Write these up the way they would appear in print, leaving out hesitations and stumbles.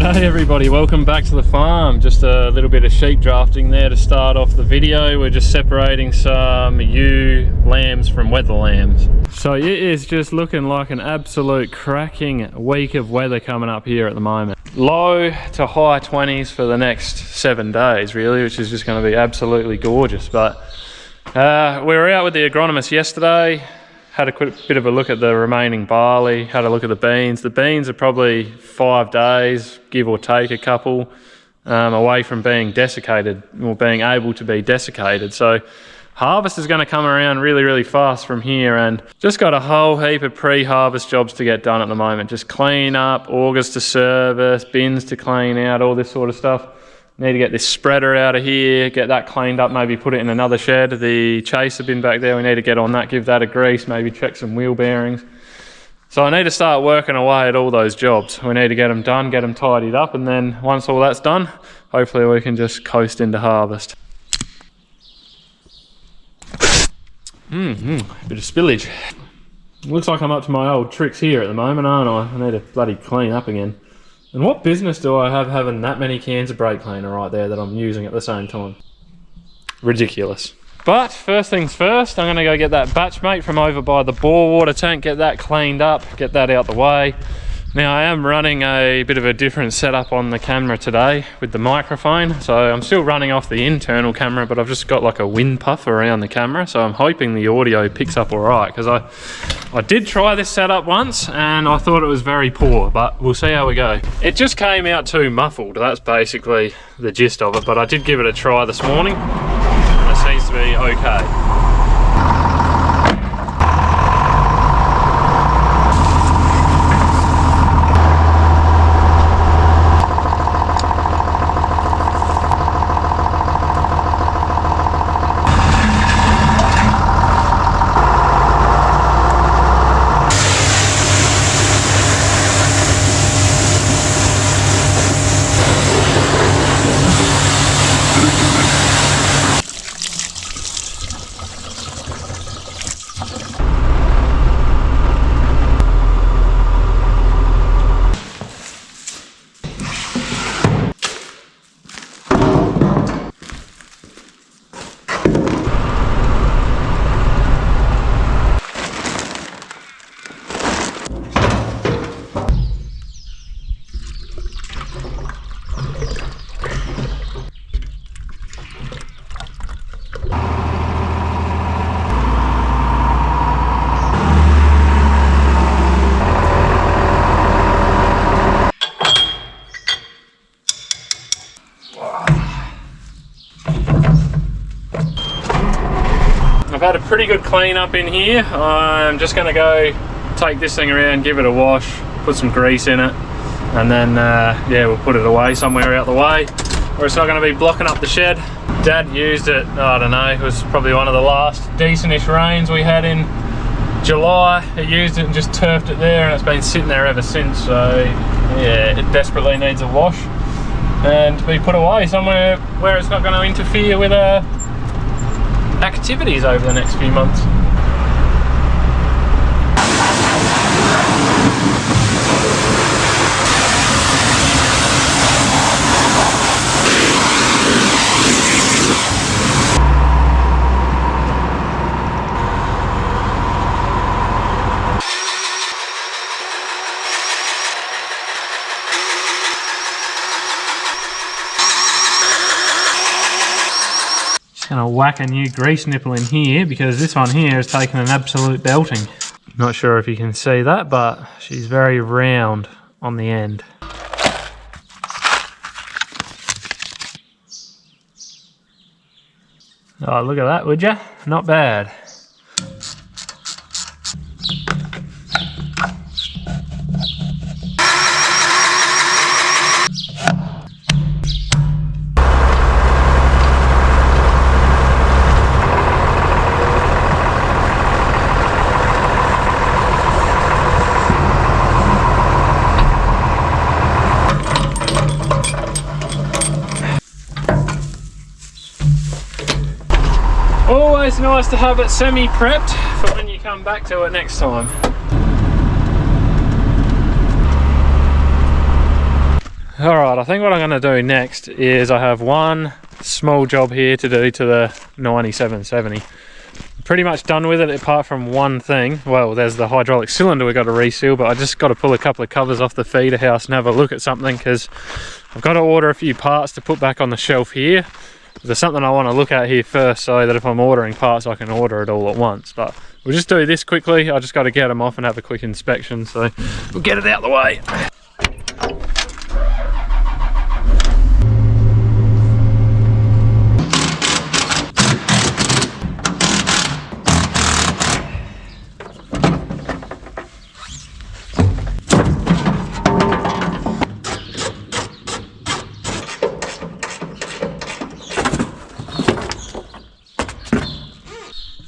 G'day everybody, welcome back to the farm. Just a little bit of sheep drafting there to start off the video. We're just separating some ewe lambs from wether lambs. So it is just looking like an absolute cracking week of weather coming up here at the moment. Low to high 20s for the next 7 days really, which is just going to be absolutely gorgeous. But we were out with the agronomist yesterday. Had a bit of a look at the remaining barley, had a look at the beans. The beans are probably 5 days, give or take a couple, away from being desiccated or being able to be desiccated. So harvest is going to come around really, really fast from here, and just got a whole heap of pre-harvest jobs to get done at the moment. Just clean up, augers to service, bins to clean out, all this sort of stuff. Need to get this spreader out of here, get that cleaned up, maybe put it in another shed. The chaser bin back there, we need to get on that, give that a grease, maybe check some wheel bearings. So I need to start working away at all those jobs. We need to get them done, get them tidied up, and then once all that's done, hopefully we can just coast into harvest. Bit of spillage. Looks like I'm up to my old tricks here at the moment, aren't I? I need to bloody clean up again. And what business do I have having that many cans of brake cleaner right there that I'm using at the same time? Ridiculous. But first things first, I'm going to go get that batch mate from over by the bore water tank, get that cleaned up, get that out the way. Now I am running a bit of a different setup on the camera today with the microphone. So I'm still running off the internal camera, but I've just got like a wind puff around the camera. So I'm hoping the audio picks up all right, because I did try this setup once and I thought it was very poor, but we'll see how we go. It just came out too muffled. That's basically the gist of it, but I did give it a try this morning. It seems to be okay. I've had a pretty good clean up in here. I'm just going to go take this thing around, give it a wash, put some grease in it, and then yeah, we'll put it away somewhere out the way where it's not going to be blocking up the shed. Dad used it, I don't know, it was probably one of the last decentish rains we had in July. He used it and just turfed it there, and it's been sitting there ever since. So yeah, it desperately needs a wash and to be put away somewhere where it's not going to interfere with activities over the next few months. Gonna whack a new grease nipple in here because this one here is taking an absolute belting. Not sure if you can see that, but she's very round on the end. Oh, look at that, would ya? Not bad. Always nice to have it semi-prepped for when you come back to it next time. Alright, I think what I'm going to do next is I have one small job here to do to the 9770. Pretty much done with it apart from one thing. Well, there's the hydraulic cylinder we've got to reseal, but I just got to pull a couple of covers off the feeder house and have a look at something, because I've got to order a few parts to put back on the shelf here. There's something I want to look at here first, so that if I'm ordering parts I can order it all at once. But we'll just do this quickly. I just got to get them off and have a quick inspection, so we'll get it out of the way.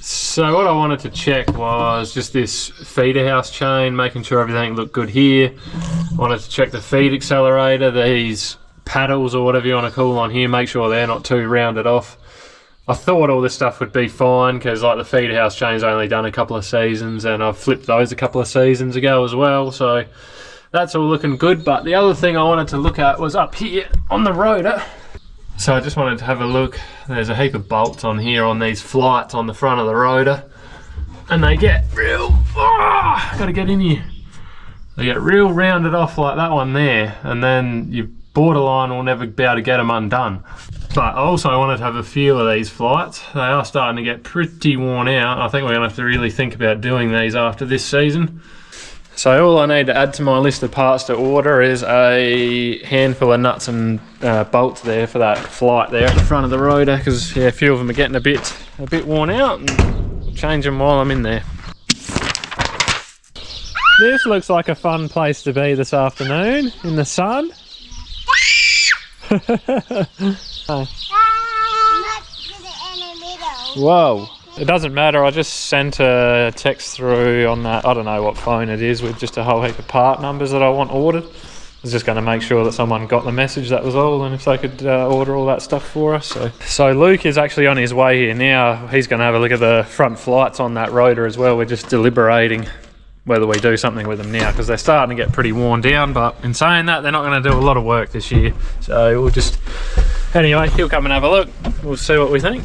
So what I wanted to check was just this feeder house chain, making sure everything looked good here. Wanted to check the feed accelerator, these paddles or whatever you want to call on here, make sure they're not too rounded off. I thought all this stuff would be fine, because like the feeder house chain's only done a couple of seasons, and I've flipped those a couple of seasons ago as well, so that's all looking good. But the other thing I wanted to look at was up here on the rotor. So I just wanted to have a look. There's a heap of bolts on here on these flights on the front of the rotor, and they get real, gotta get in here. They get real rounded off like that one there, and then you borderline will never be able to get them undone. But I also wanted to have a feel of these flights. They are starting to get pretty worn out. I think we're gonna have to really think about doing these after this season. So all I need to add to my list of parts to order is a handful of nuts and bolts there for that flight there at the front of the rotor, because yeah, a few of them are getting a bit worn out, and I'll change them while I'm in there. This looks like a fun place to be this afternoon in the sun. Whoa. It doesn't matter, I just sent a text through on that, I don't know what phone it is, with just a whole heap of part numbers that I want ordered. I was just going to make sure that someone got the message, that was all, and if they could order all that stuff for us. So Luke is actually on his way here now. He's going to have a look at the front flights on that rotor as well. We're just deliberating whether we do something with them now, because they're starting to get pretty worn down, but in saying that, they're not going to do a lot of work this year. So we'll just, anyway, he'll come and have a look. We'll see what we think.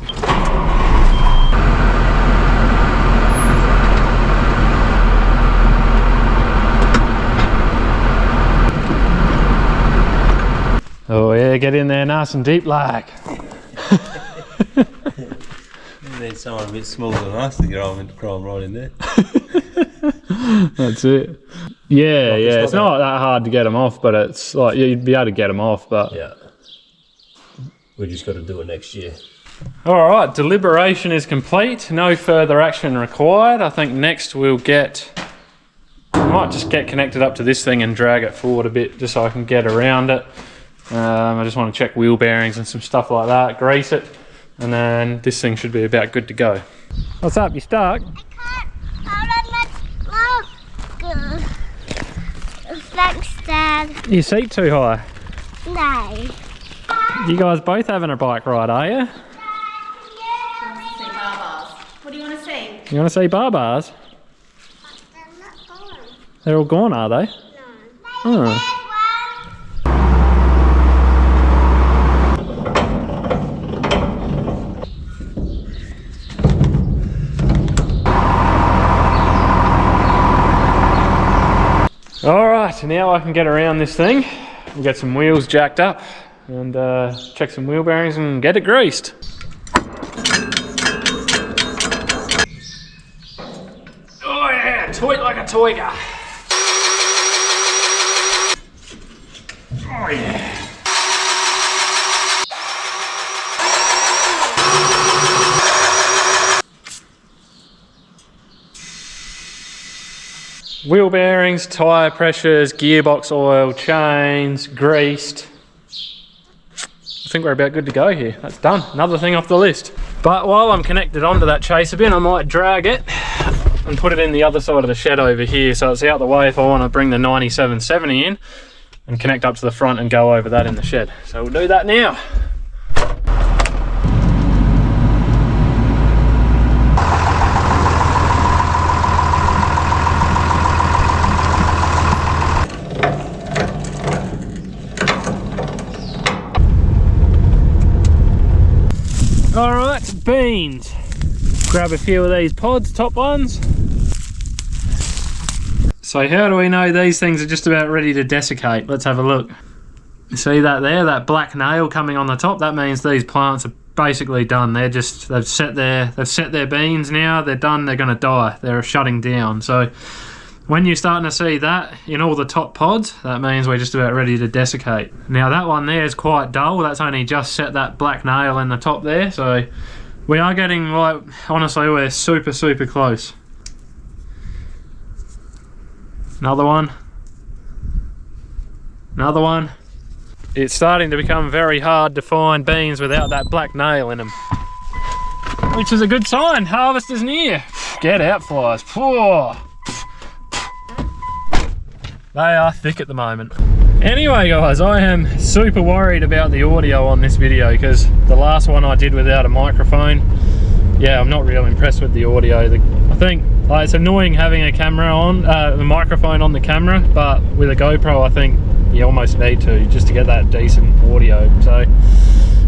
Oh yeah, get in there nice and deep like. You need someone a bit smaller than us to get on and crawl right in there. That's it. Yeah, yeah, it's not that hard to get them off, but it's like, you'd be able to get them off, but... Yeah. We just got to do it next year. Alright, deliberation is complete. No further action required. I think next we'll I might just get connected up to this thing and drag it forward a bit, just so I can get around it. I just want to check wheel bearings and some stuff like that, grease it, and then this thing should be about good to go. What's up, you stuck? Thanks, Dad. Your seat too high? No. You guys both having a bike ride, are you? What do you want to see? You want to see bar bars? They're not gone. They're all gone, are they? No. Oh. Alright, now I can get around this thing. We'll get some wheels jacked up and check some wheel bearings and get it greased. Oh yeah, toit like a toiger. Oh yeah. Wheel bearings, tyre pressures, gearbox oil, chains, greased. I think we're about good to go here. That's done. Another thing off the list. But while I'm connected onto that chaser bin, I might drag it and put it in the other side of the shed over here, so it's out the way if I want to bring the 9770 in and connect up to the front and go over that in the shed. So we'll do that now. beans. Grab a few of these pods, top ones. So how do we know these things are just about ready to desiccate? Let's have a look. You see that there, that black nail coming on the top? That means these plants are basically done. They've set their beans now. They're done. They're going to die. They're shutting down. So when you're starting to see that in all the top pods, that means we're just about ready to desiccate. Now that one there is quite dull. That's only just set that black nail in the top there. So we are getting, like, honestly, we're super, super close. Another one. Another one. It's starting to become very hard to find beans without that black nail in them. Which is a good sign. Harvest is near. Get out, flies. They are thick at the moment. Anyway guys, I am super worried about the audio on this video because the last one I did without a microphone, yeah, I'm not real impressed with the audio. I think it's annoying having a camera on, the microphone on the camera, but with a GoPro I think you almost need to, just to get that decent audio. So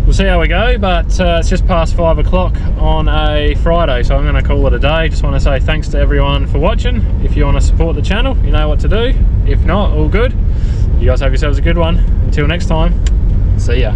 we'll see how we go, but it's just past 5 o'clock on a Friday, so I'm going to call it a day. Just want to say thanks to everyone for watching. If you want to support the channel, you know what to do. If not, all good. You guys have yourselves a good one. Until next time, see ya.